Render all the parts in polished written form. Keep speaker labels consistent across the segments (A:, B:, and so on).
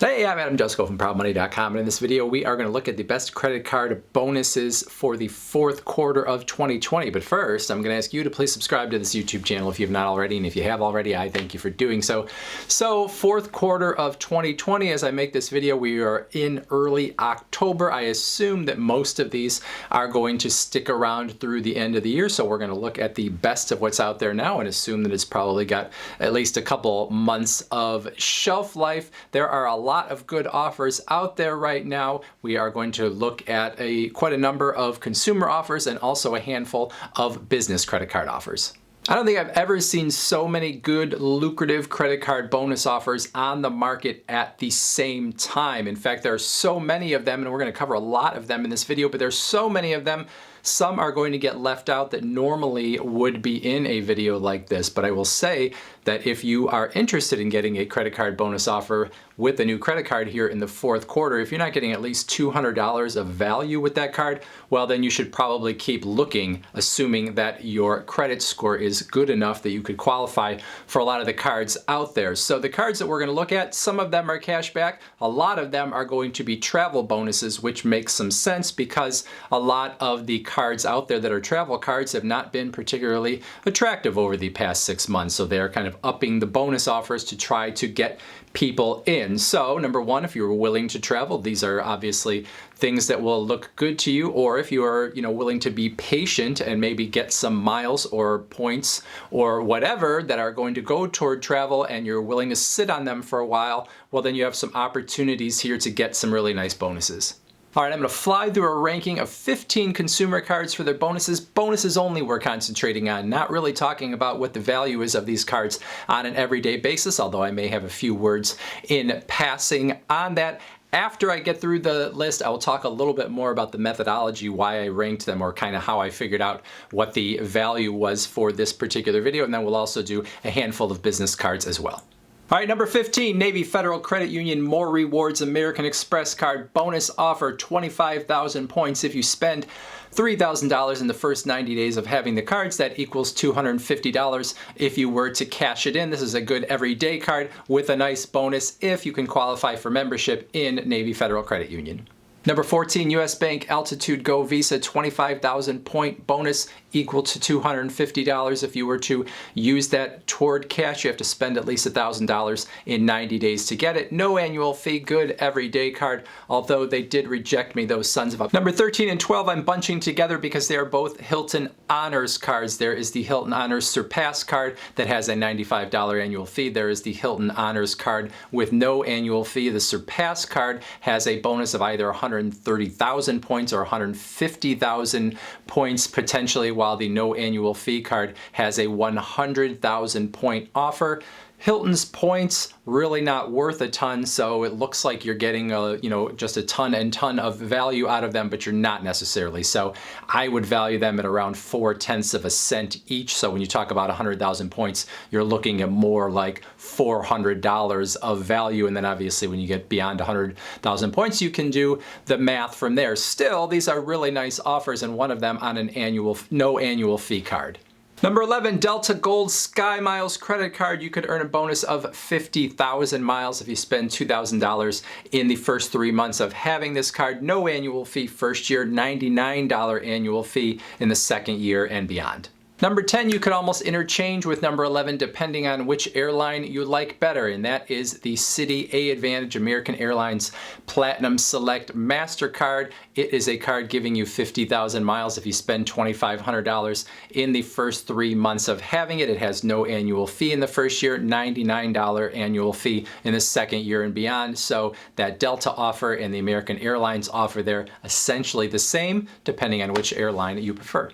A: Hey, I'm Adam Jusko from ProudMoney.com, and in this video we are going to look at the best credit card bonuses for the fourth quarter of 2020. But first, I'm going to ask you to please subscribe to this YouTube channel if you have not already, and if you have already, I thank you for doing so. So, fourth quarter of 2020, as I make this video, we are in early October. I assume that most of these are going to stick around through the end of the year, so we're going to look at the best of what's out there now and assume that it's probably got at least a couple months of shelf life. There are a lot of good offers out there right now. We are going to look at quite a number of consumer offers and also a handful of business credit card offers. I don't think I've ever seen so many good, lucrative credit card bonus offers on the market at the same time. In fact, there are so many of them, and we're going to cover a lot of them in this video, but there's so many of them. Some are going to get left out that normally would be in a video like this, but I will say that if you are interested in getting a credit card bonus offer with a new credit card here in the fourth quarter, if you're not getting at least $200 of value with that card, well, then you should probably keep looking, assuming that your credit score is good enough that you could qualify for a lot of the cards out there. So the cards that we're going to look at, some of them are cash back, a lot of them are going to be travel bonuses, which makes some sense because a lot of the cards out there that are travel cards have not been particularly attractive over the past 6 months. So they're kind of upping the bonus offers to try to get people in. So number one, if you're willing to travel, these are obviously things that will look good to you. Or if you are, willing to be patient and maybe get some miles or points or whatever that are going to go toward travel and you're willing to sit on them for a while, well, then you have some opportunities here to get some really nice bonuses. All right, I'm going to fly through a ranking of 15 consumer cards for their bonuses. Bonuses only we're concentrating on, not really talking about what the value is of these cards on an everyday basis, although I may have a few words in passing on that. After I get through the list, I will talk a little bit more about the methodology, why I ranked them, or kind of how I figured out what the value was for this particular video, and then we'll also do a handful of business cards as well. All right, number 15, Navy Federal Credit Union More Rewards American Express card bonus offer, 25,000 points. If you spend $3,000 in the first 90 days of having the cards, that equals $250 if you were to cash it in. This is a good everyday card with a nice bonus if you can qualify for membership in Navy Federal Credit Union. Number 14, U.S. Bank Altitude Go Visa 25,000 point bonus equal to $250. If you were to use that toward cash, you have to spend at least $1,000 in 90 days to get it. No annual fee, good everyday card, although they did reject me, those sons of a... Number 13 and 12 I'm bunching together because they are both Hilton Honors cards. There is the Hilton Honors Surpass card that has a $95 annual fee. There is the Hilton Honors card with no annual fee. The Surpass card has a bonus of either 130,000 points or 150,000 points potentially, while the no annual fee card has a 100,000 point offer. Hilton's points really not worth a ton, so it looks like you're getting just a ton of value out of them, but you're not necessarily. So I would value them at around 4/10 of a cent each. So when you talk about 100,000 points, you're looking at more like $400 of value, and then obviously when you get beyond 100,000 points, you can do the math from there. Still, these are really nice offers, and one of them on an no annual fee card. Number 11, Delta Gold SkyMiles credit card. You could earn a bonus of 50,000 miles if you spend $2,000 in the first 3 months of having this card. No annual fee first year, $99 annual fee in the second year and beyond. Number 10, you could almost interchange with number 11 depending on which airline you like better, and that is the Citi AAdvantage American Airlines Platinum Select MasterCard. It is a card giving you 50,000 miles if you spend $2,500 in the first 3 months of having it. It has no annual fee in the first year, $99 annual fee in the second year and beyond. So that Delta offer and the American Airlines offer, they're essentially the same depending on which airline you prefer.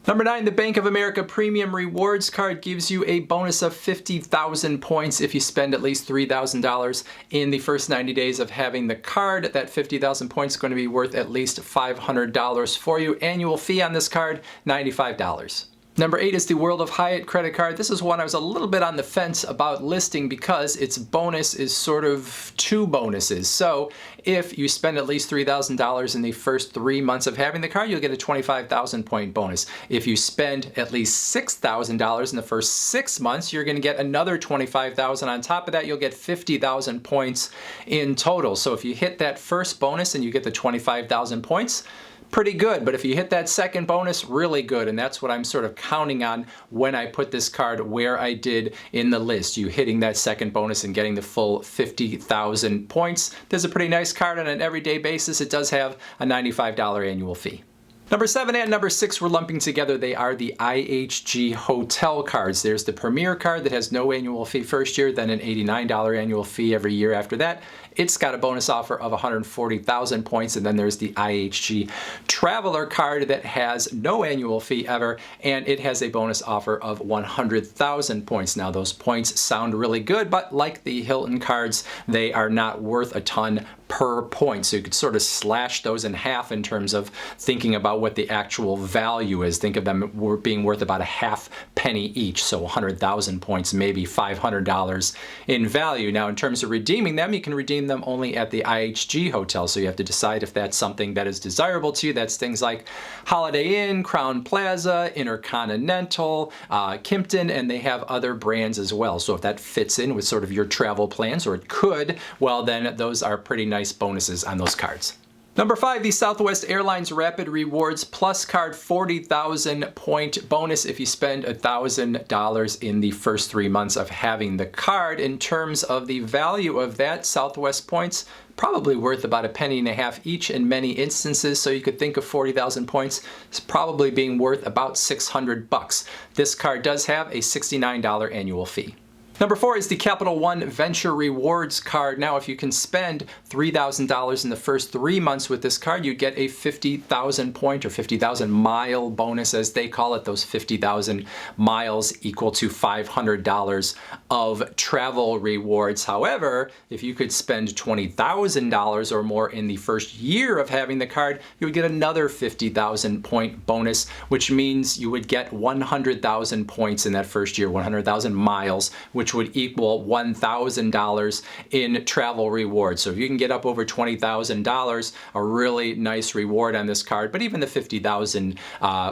A: Number 9, the Bank of America Premium Rewards card gives you a bonus of 50,000 points if you spend at least $3,000 in the first 90 days of having the card. That 50,000 points is going to be worth at least $500 for you. Annual fee on this card, $95. Number 8 is the World of Hyatt credit card. This is one I was a little bit on the fence about listing because its bonus is sort of two bonuses. So if you spend at least $3,000 in the first 3 months of having the card, you'll get a 25,000 point bonus. If you spend at least $6,000 in the first 6 months, you're going to get another 25,000 on top of that. You'll get 50,000 points in total. So if you hit that first bonus and you get the 25,000 points, pretty good. But if you hit that second bonus, really good. And that's what I'm sort of counting on when I put this card where I did in the list. You hitting that second bonus and getting the full 50,000 points. This is a pretty nice card on an everyday basis. It does have a $95 annual fee. Number 7 and number 6 we're lumping together. They are the IHG Hotel Cards. There's the Premier card that has no annual fee first year, then an $89 annual fee every year after that. It's got a bonus offer of 140,000 points, and then there's the IHG Traveler card that has no annual fee ever, and it has a bonus offer of 100,000 points. Now those points sound really good, but like the Hilton cards, they are not worth a ton per point. So you could sort of slash those in half in terms of thinking about what the actual value is. Think of them being worth about a half penny each. So 100,000 points, maybe $500 in value. Now in terms of redeeming them, you can redeem them only at the IHG hotel. So you have to decide if that's something that is desirable to you. That's things like Holiday Inn, Crown Plaza, Intercontinental, Kimpton, and they have other brands as well. So if that fits in with sort of your travel plans, or it could, well then those are pretty nice bonuses on those cards. Number 5, the Southwest Airlines Rapid Rewards Plus card, 40,000 point bonus if you spend $1,000 in the first 3 months of having the card. In terms of the value of that, Southwest points probably worth about a penny and a half each in many instances, so you could think of 40,000 points as probably being worth about $600. This card does have a $69 annual fee. Number 4 is the Capital One Venture Rewards card. Now, if you can spend $3,000 in the first 3 months with this card, you'd get a 50,000 point or 50,000 mile bonus, as they call it. Those 50,000 miles equal to $500 of travel rewards. However, if you could spend $20,000 or more in the first year of having the card, you would get another 50,000 point bonus, which means you would get 100,000 points in that first year, 100,000 miles, which would equal $1,000 in travel rewards. So if you can get up over $20,000, a really nice reward on this card. But even the 50,000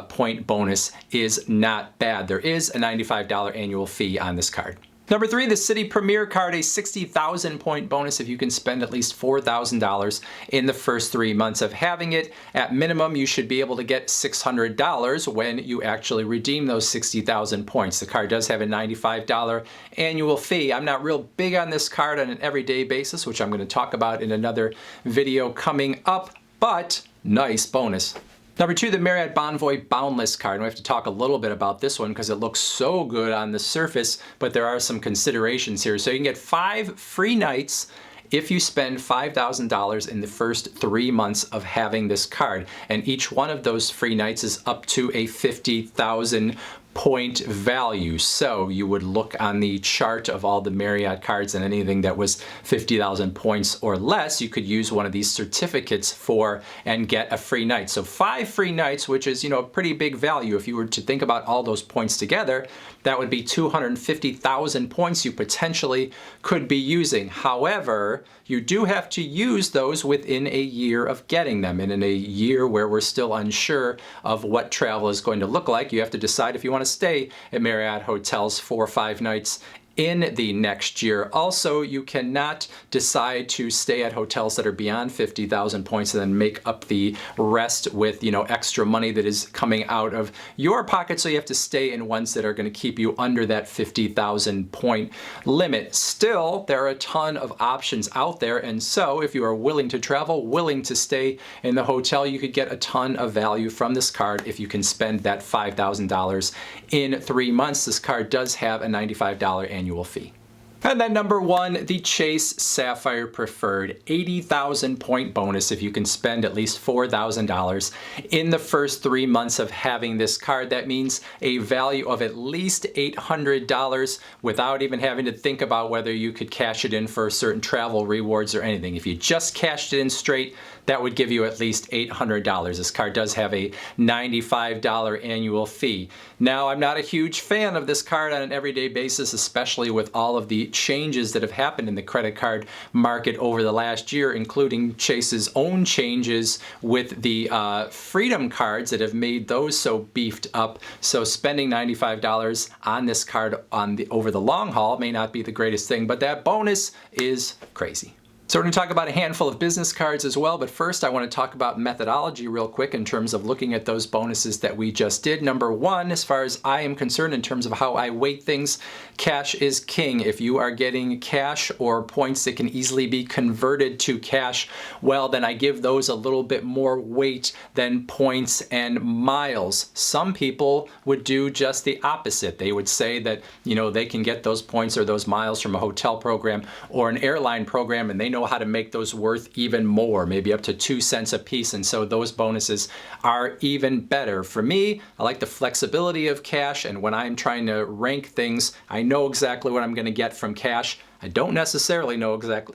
A: point bonus is not bad. There is a $95 annual fee on this card. Number 3, the Citi Premier card, a 60,000 point bonus if you can spend at least $4,000 in the first 3 months of having it. At minimum, you should be able to get $600 when you actually redeem those 60,000 points. The card does have a $95 annual fee. I'm not real big on this card on an everyday basis, which I'm going to talk about in another video coming up, but nice bonus. Number 2, the Marriott Bonvoy Boundless card. And we have to talk a little bit about this one because it looks so good on the surface, but there are some considerations here. So you can get 5 free nights if you spend $5,000 in the first 3 months of having this card. And each one of those free nights is up to a 50,000 point value. So you would look on the chart of all the Marriott cards, and anything that was 50,000 points or less, you could use one of these certificates for and get a free night. So 5 free nights, which is, a pretty big value. If you were to think about all those points together, that would be 250,000 points you potentially could be using. However, you do have to use those within a year of getting them. And in a year where we're still unsure of what travel is going to look like, you have to decide if you want to stay at Marriott hotels 4 or 5 nights in the next year. Also, you cannot decide to stay at hotels that are beyond 50,000 points and then make up the rest with, extra money that is coming out of your pocket. So you have to stay in ones that are going to keep you under that 50,000 point limit. Still, there are a ton of options out there. And so if you are willing to travel, willing to stay in the hotel, you could get a ton of value from this card if you can spend that $5,000 in 3 months. This card does have a $95 annual fee. And then number one, the Chase Sapphire Preferred 80,000 point bonus if you can spend at least $4,000 in the first 3 months of having this card. That means a value of at least $800 without even having to think about whether you could cash it in for certain travel rewards or anything. If you just cashed it in straight, that would give you at least $800. This card does have a $95 annual fee. Now, I'm not a huge fan of this card on an everyday basis, especially with all of the changes that have happened in the credit card market over the last year, including Chase's own changes with the Freedom cards that have made those so beefed up. So spending $95 on this card over the long haul may not be the greatest thing, but that bonus is crazy. So we're going to talk about a handful of business cards as well, but first I want to talk about methodology real quick in terms of looking at those bonuses that we just did. Number one, as far as I am concerned in terms of how I weight things, cash is king. If you are getting cash or points that can easily be converted to cash, well, then I give those a little bit more weight than points and miles. Some people would do just the opposite. They would say that, you know, they can get those points or those miles from a hotel program or an airline program, and they know how to make those worth even more, maybe up to 2 cents a piece, and so those bonuses are even better. For me, I like the flexibility of cash, and when I'm trying to rank things, I know exactly what I'm going to get from cash. I don't necessarily know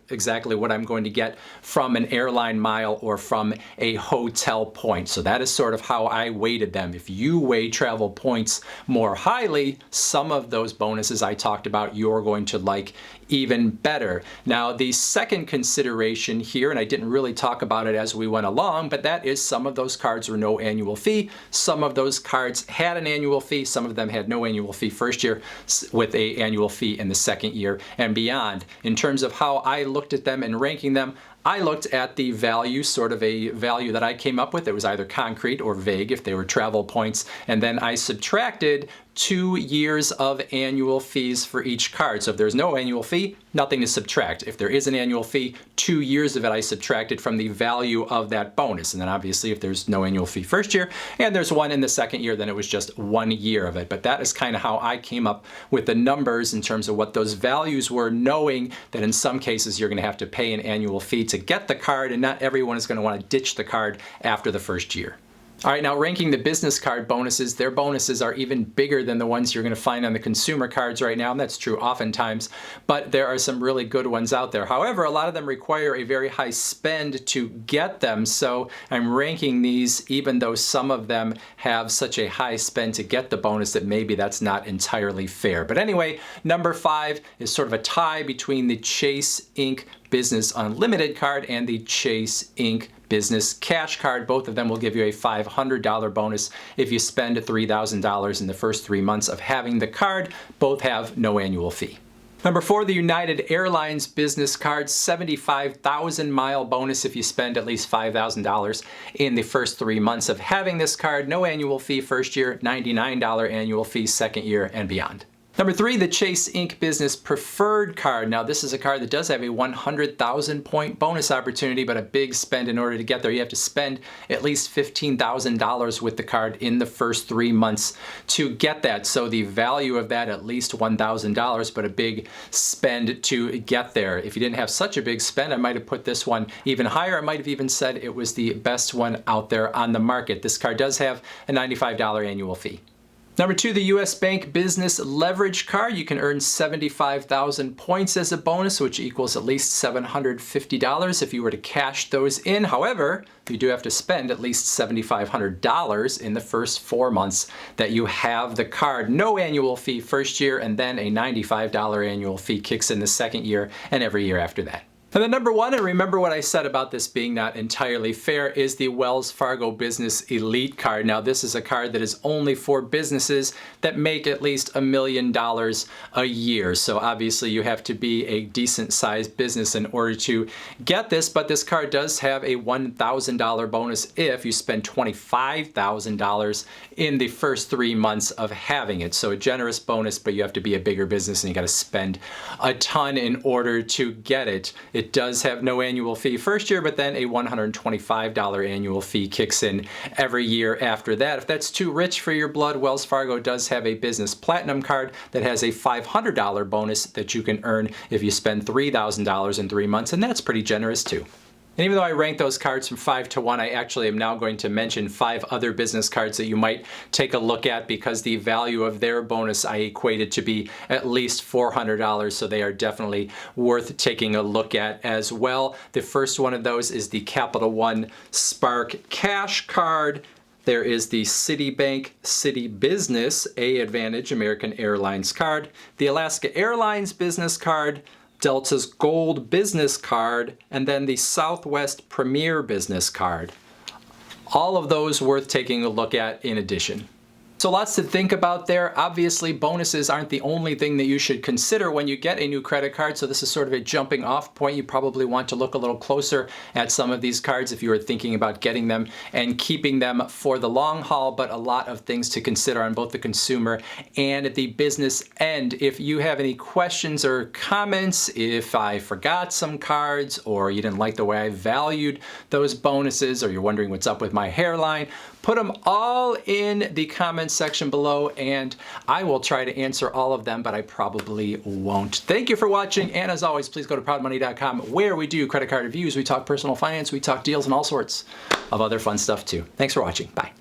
A: exactly what I'm going to get from an airline mile or from a hotel point. So that is sort of how I weighted them. If you weigh travel points more highly, some of those bonuses I talked about you're going to like even better. Now, the second consideration here, and I didn't really talk about it as we went along, but that is some of those cards were no annual fee. Some of those cards had an annual fee. Some of them had no annual fee first year with an annual fee in the second year and beyond. In terms of how I looked at them and ranking them, I looked at the value, sort of a value that I came up with. It was either concrete or vague if they were travel points. And then I subtracted 2 years of annual fees for each card. So if there's no annual fee, nothing to subtract. If there is an annual fee, 2 years of it I subtracted from the value of that bonus. And then obviously if there's no annual fee first year and there's one in the second year, then it was just 1 year of it. But that is kind of how I came up with the numbers in terms of what those values were, knowing that in some cases you're going to have to pay an annual fee to get the card, and not everyone is going to want to ditch the card after the first year. All right, now ranking the business card bonuses, their bonuses are even bigger than the ones you're going to find on the consumer cards right now, and that's true oftentimes, but there are some really good ones out there. However, a lot of them require a very high spend to get them, so I'm ranking these even though some of them have such a high spend to get the bonus that maybe that's not entirely fair. But anyway, number 5 is sort of a tie between the Chase Inc. Business Unlimited card and the Chase Inc. Business Cash card. Both of them will give you a $500 bonus if you spend $3,000 in the first 3 months of having the card. Both have no annual fee. Number 4, the United Airlines Business Card, 75,000 mile bonus if you spend at least $5,000 in the first 3 months of having this card. No annual fee first year, $99 annual fee second year and beyond. Number 3, the Chase Inc. Business Preferred card. Now this is a card that does have a 100,000 point bonus opportunity, but a big spend in order to get there. You have to spend at least $15,000 with the card in the first 3 months to get that. So the value of that at least $1,000, but a big spend to get there. If you didn't have such a big spend, I might have put this one even higher. I might have even said it was the best one out there on the market. This card does have a $95 annual fee. Number 2, the US Bank Business Leverage Card. You can earn 75,000 points as a bonus, which equals at least $750 if you were to cash those in. However, you do have to spend at least $7,500 in the first 4 months that you have the card. No annual fee first year, and then a $95 annual fee kicks in the second year and every year after that. And then number 1, and remember what I said about this being not entirely fair, is the Wells Fargo Business Elite card. Now this is a card that is only for businesses that make at least $1 million a year. So obviously you have to be a decent sized business in order to get this, but this card does have a $1,000 bonus if you spend $25,000 in the first 3 months of having it. So a generous bonus, but you have to be a bigger business and you got to spend a ton in order to get it. It does have no annual fee first year, but then a $125 annual fee kicks in every year after that. If that's too rich for your blood, Wells Fargo does have a Business Platinum card that has a $500 bonus that you can earn if you spend $3,000 in 3 months, and that's pretty generous too. And even though I ranked those cards from 5 to 1, I actually am now going to mention 5 other business cards that you might take a look at because the value of their bonus I equated to be at least $400, so they are definitely worth taking a look at as well. The first one of those is the Capital One Spark Cash Card. There is the Citibank Citi Business AAdvantage American Airlines Card, the Alaska Airlines Business Card, Delta's Gold Business Card, and then the Southwest Premier Business Card. All of those worth taking a look at in addition. So lots to think about there. Obviously, bonuses aren't the only thing that you should consider when you get a new credit card, so this is sort of a jumping off point. You probably want to look a little closer at some of these cards if you are thinking about getting them and keeping them for the long haul, but a lot of things to consider on both the consumer and the business end. If you have any questions or comments, if I forgot some cards or you didn't like the way I valued those bonuses, or you're wondering what's up with my hairline, put them all in the comments section below and I will try to answer all of them, but I probably won't. Thank you for watching, and as always, please go to proudmoney.com where we do credit card reviews, we talk personal finance, we talk deals, and all sorts of other fun stuff too. Thanks for watching. Bye.